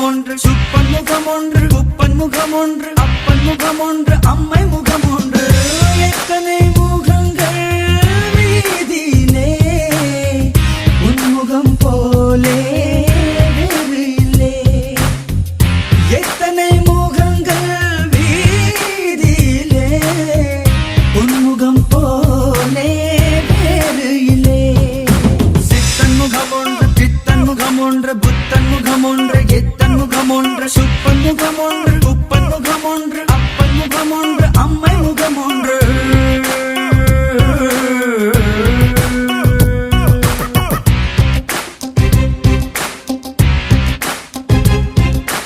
ஒன்று, சுப்பன் முகம் ஒன்று, குப்பன் முகம் ஒன்று, அப்பன் முகம் ஒன்று, அம்மை முகம் ஒன்று. எத்தனை முகங்கள் வீதியிலே, உன் முகம் போலே வேறு இல்லை. எத்தனை முகங்கள் வீதியிலே, உன் முகம் போலே வேறு இல்லை. சித்தன் முகம் ஒன்று, பித்தன் முகம் ஒன்று, புத்தன் முகம் ஒன்று, எத்தன் முகம் ஒன்று, சுப்பன் முகம் ஒன்று, குப்பன் முகம் ஒன்று, அப்பன் முகம் ஒன்று, அம்மை முகம் ஒன்று.